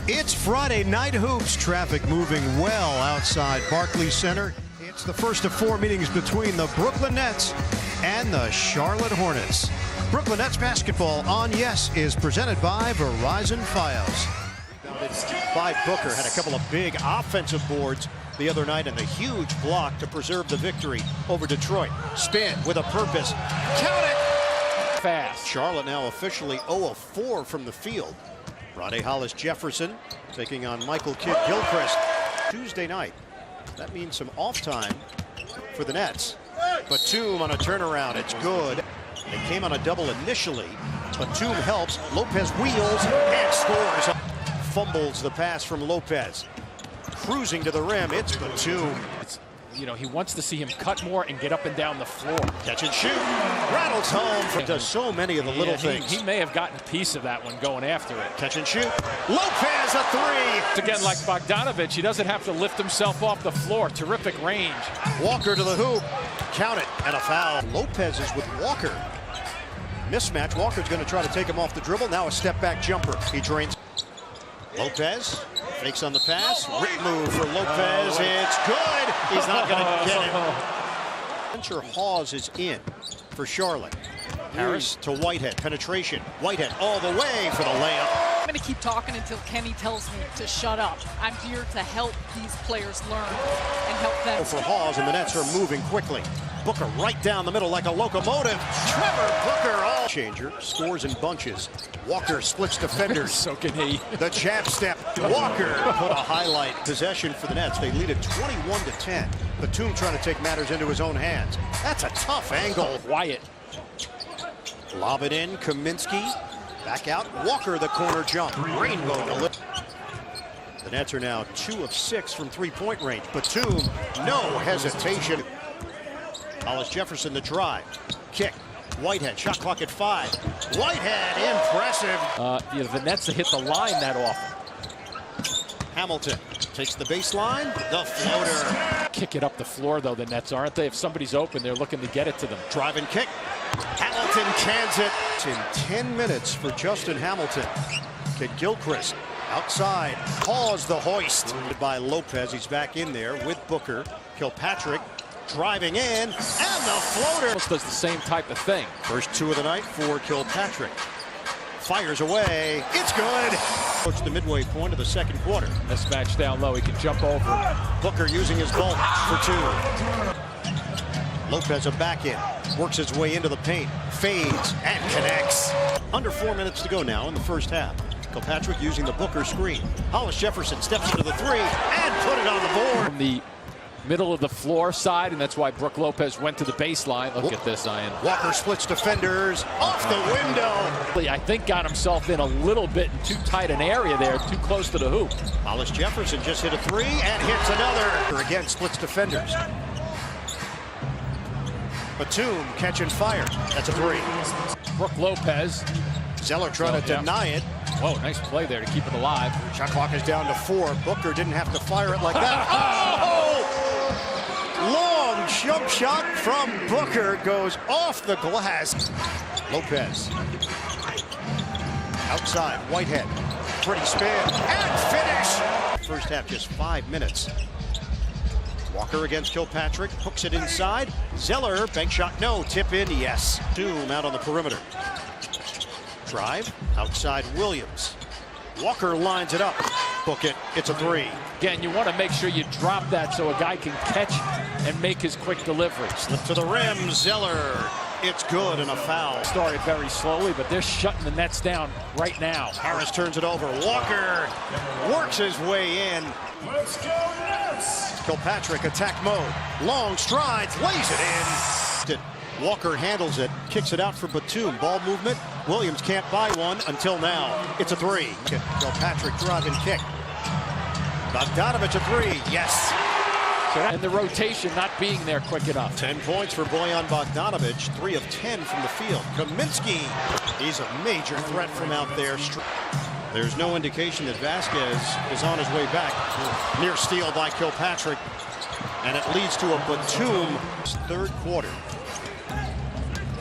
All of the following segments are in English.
It's Friday Night Hoops. Traffic moving well outside Barclays Center. It's the first of four meetings between the Brooklyn Nets and the Charlotte Hornets. Brooklyn Nets basketball on Yes is presented by Verizon Fios. Rebounded by Booker, had a couple of big offensive boards the other night and a huge block to preserve the victory over Detroit. Spin with a purpose. Count it! Fast. Charlotte now officially 0 of 4 from the field. Rondae Hollis-Jefferson taking on Michael Kidd-Gilchrist Tuesday night. That means some off time for the Nets. Batum on a turnaround. It's good. They came on a double initially. Batum helps. Lopez wheels and scores. Fumbles the pass from Lopez. Cruising to the rim. It's Batum. He wants to see him cut more and get up and down the floor. Catch and shoot. Rattles home. Does so many of the little things. He may have gotten a piece of that one going after it. Catch and shoot. Lopez a three. Again, like Bogdanovich, he doesn't have to lift himself off the floor. Terrific range. Walker to the hoop. Count it. And a foul. Lopez is with Walker. Mismatch. Walker's going to try to take him off the dribble. Now a step back jumper. He drains. Lopez fakes on the pass. Rip move for Lopez. It's good. He's not going to get it. Spencer Hawes is in for Charlotte. Harris to Whitehead. Penetration. Whitehead all the way for the layup. I'm going to keep talking until Kenny tells me to shut up. I'm here to help these players learn and help them. For Hawes, and the Nets are moving quickly. Booker right down the middle like a locomotive. Trevor Booker all changer. Scores in bunches. Walker splits defenders. So can he. The jab step. Walker put a highlight. Possession for the Nets. They lead it 21-10. Batum trying to take matters into his own hands. That's a tough angle. Wyatt. Lob it in. Kaminsky. Back out. Walker the corner jump. Rainbow to lift. The Nets are now 2 of 6 from three-point range. Batum, no hesitation. Hollis-Jefferson the drive. Kick. Whitehead, shot clock at 5. Whitehead, impressive. The Nets hit the line that often. Hamilton takes the baseline. The floater. Kick it up the floor, though, the Nets, aren't they? If somebody's open, they're looking to get it to them. Drive and kick. Hamilton cans it. It's in 10 minutes for Justin Hamilton. Kidd-Gilchrist outside. Pause the hoist. By Lopez. He's back in there with Booker. Kilpatrick. Driving in, and the floater. Almost does the same type of thing. First 2 of the night for Kilpatrick. Fires away. It's good. Approach the midway point of the second quarter. Mismatch down low. He can jump over. Booker using his bulk for 2. Lopez a back in. Works his way into the paint. Fades and connects. Under 4 minutes to go now in the first half. Kilpatrick using the Booker screen. Hollis-Jefferson steps into the 3 and put it on the board. From the middle of the floor side, and that's why Brook Lopez went to the baseline. Look at this, Ian. Walker splits defenders off the window. I think got himself in a little bit in too tight an area there, too close to the hoop. Hollis-Jefferson just hit a 3 and hits another. Again, splits defenders. Batum catching fire. That's a 3. Brook Lopez. Zeller trying to deny it. Whoa, nice play there to keep it alive. Shot clock is down to 4. Booker didn't have to fire it like that. Oh! Long jump shot from Booker goes off the glass. Lopez. Outside, Whitehead. Pretty spin and finish. First half, just 5 minutes. Walker against Kilpatrick, hooks it inside. Zeller, bank shot, no. Tip in, yes. Doom out on the perimeter. Drive, outside Williams. Walker lines it up. Book it, it's a 3. Again, you want to make sure you drop that so a guy can catch and make his quick delivery. Slip to the rim, Zeller. It's good and a foul. Started very slowly, but they're shutting the Nets down right now. Harris turns it over. Walker works his way in. Let's go Nets! Kilpatrick attack mode. Long strides, lays it in. Walker handles it, kicks it out for Batum. Ball movement. Williams can't buy one until now. It's a 3. Kilpatrick drive and kick. Bogdanovich a 3. Yes. And the rotation not being there quick enough. 10 points for Bojan Bogdanovich. 3 of 10 from the field. Kaminsky. He's a major threat from out there. There's no indication that Vasquez is on his way back. Near steal by Kilpatrick. And it leads to a Batum third quarter.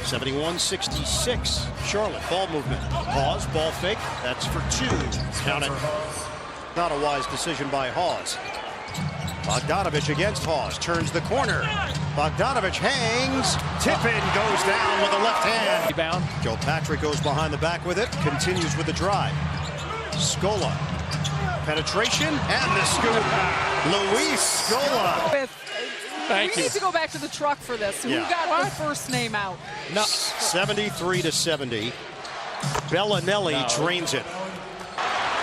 71-66. Charlotte, ball movement. Pause, ball fake. That's for 2. Count it. Not a wise decision by Hawes. Bogdanovich against Hawes, turns the corner. Bogdanovich hangs, tip-in goes down with the left hand. Rebound. Kilpatrick goes behind the back with it, continues with the drive. Scola, penetration, and the scoop. Luis Scola. Thank we you. need to go back to the truck for this. Yeah. Who got the first name out? No. 73-70. Bellinelli drains it.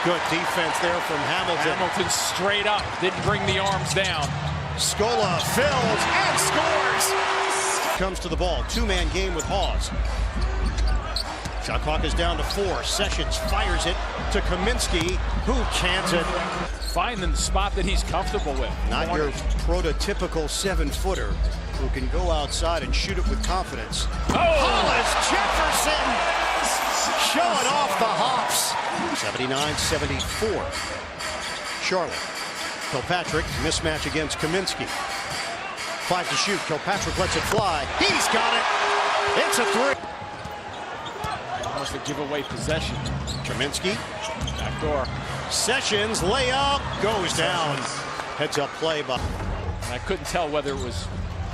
Good defense there from Hamilton. Hamilton straight up, didn't bring the arms down. Scola fills and scores. Comes to the ball. Two-man game with Hawes. Shot clock is down to 4. Sessions fires it to Kaminsky, who cans it. Finding the spot that he's comfortable with. Not your prototypical 7-footer who can go outside and shoot it with confidence. Hollis Jefferson showing off the hops. 79-74. Charlotte. Kilpatrick, mismatch against Kaminsky. 5 to shoot. Kilpatrick lets it fly. He's got it. It's a 3. Almost a giveaway possession. Kaminsky. Back door. Sessions layup goes down. Heads up play by. I couldn't tell whether it was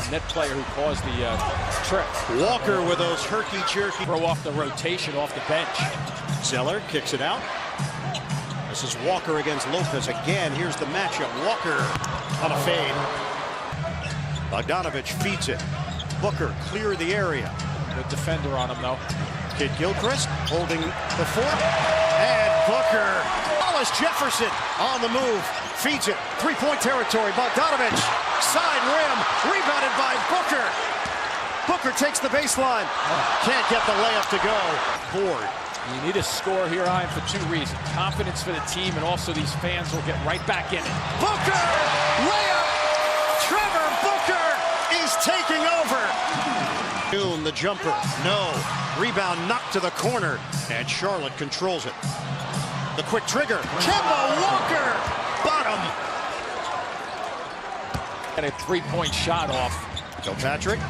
a net player who caused the trip. Walker with those herky-jerky. Throw off the rotation off the bench. Zeller kicks it out. This is Walker against Lopez again. Here's the matchup. Walker on a fade. Bogdanovich feeds it. Booker clear the area. Good defender on him though. Kid Gilchrist holding the fort. And Booker. Hollis Jefferson on the move. Feeds it. Three-point territory. Bogdanovich. Side rim. Rebounded by Booker. Booker takes the baseline. Can't get the layup to go. Board. You need a score here, Ian, for 2 reasons. Confidence for the team, and also these fans will get right back in it. Booker! Layup! Trevor Booker is taking over. Noon, the jumper. No. Rebound knocked to the corner, and Charlotte controls it. The quick trigger. Kemba Walker! Bottom. And a 3-point shot off. Kilpatrick.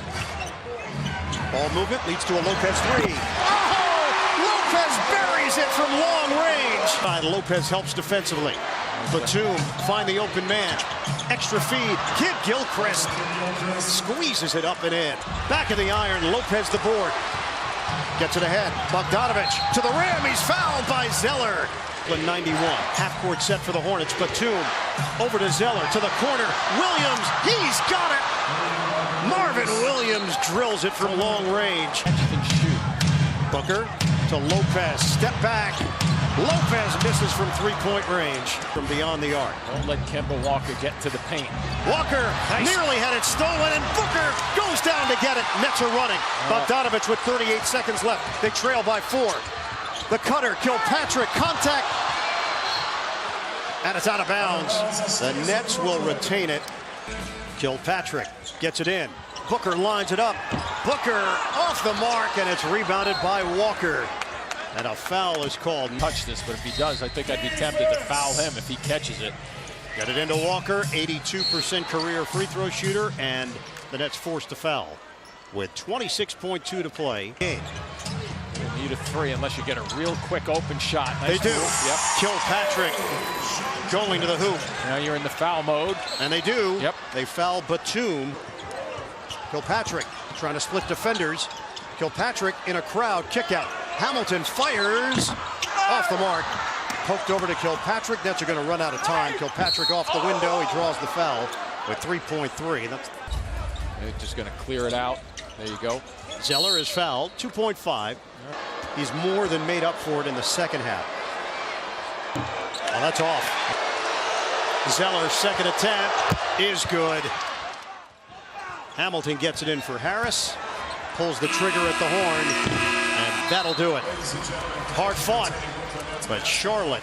Ball movement leads to a Lopez 3. Lopez buries it from long range. Lopez helps defensively. Batum find the open man. Extra feed. Kid Gilchrist squeezes it up and in. Back of the iron. Lopez the board. Gets it ahead. Bogdanovich to the rim. He's fouled by Zeller. 91. Half-court set for the Hornets. Batum over to Zeller to the corner. Williams. He's got it. Marvin Williams drills it from long range. Can shoot. Booker to Lopez. Step back. Lopez misses from 3-point range from beyond the arc. Don't let Kemba Walker get to the paint. Walker nearly had it stolen, and Booker goes down to get it. Nets are running. Bogdanovich with 38 seconds left. They trail by 4. The cutter, Kilpatrick, contact. And it's out of bounds. The Nets will retain it. Kilpatrick gets it in. Booker lines it up. Booker off the mark, and it's rebounded by Walker. And a foul is called. Touch this, but if he does, I think I'd be tempted to foul him if he catches it. Get it into Walker, 82% career free throw shooter, and the Nets forced to foul with 26.2 to play. Game. You need a 3 unless you get a real quick open shot. Nice They do. move. Yep. Kilpatrick going to the hoop. Now you're in the foul mode. And they do. Yep. They foul Batum. Kilpatrick trying to split defenders. Kilpatrick in a crowd kick out. Hamilton fires off the mark. Poked over to Kilpatrick. Nets are going to run out of time. Kilpatrick off the window. He draws the foul with 3.3. That's They're just going to clear it out. There you go. Zeller is fouled. 2.5. He's more than made up for it in the second half. Well, that's off. Zeller's second attempt is good. Hamilton gets it in for Harris. Pulls the trigger at the horn. And that'll do it. Hard fought. But Charlotte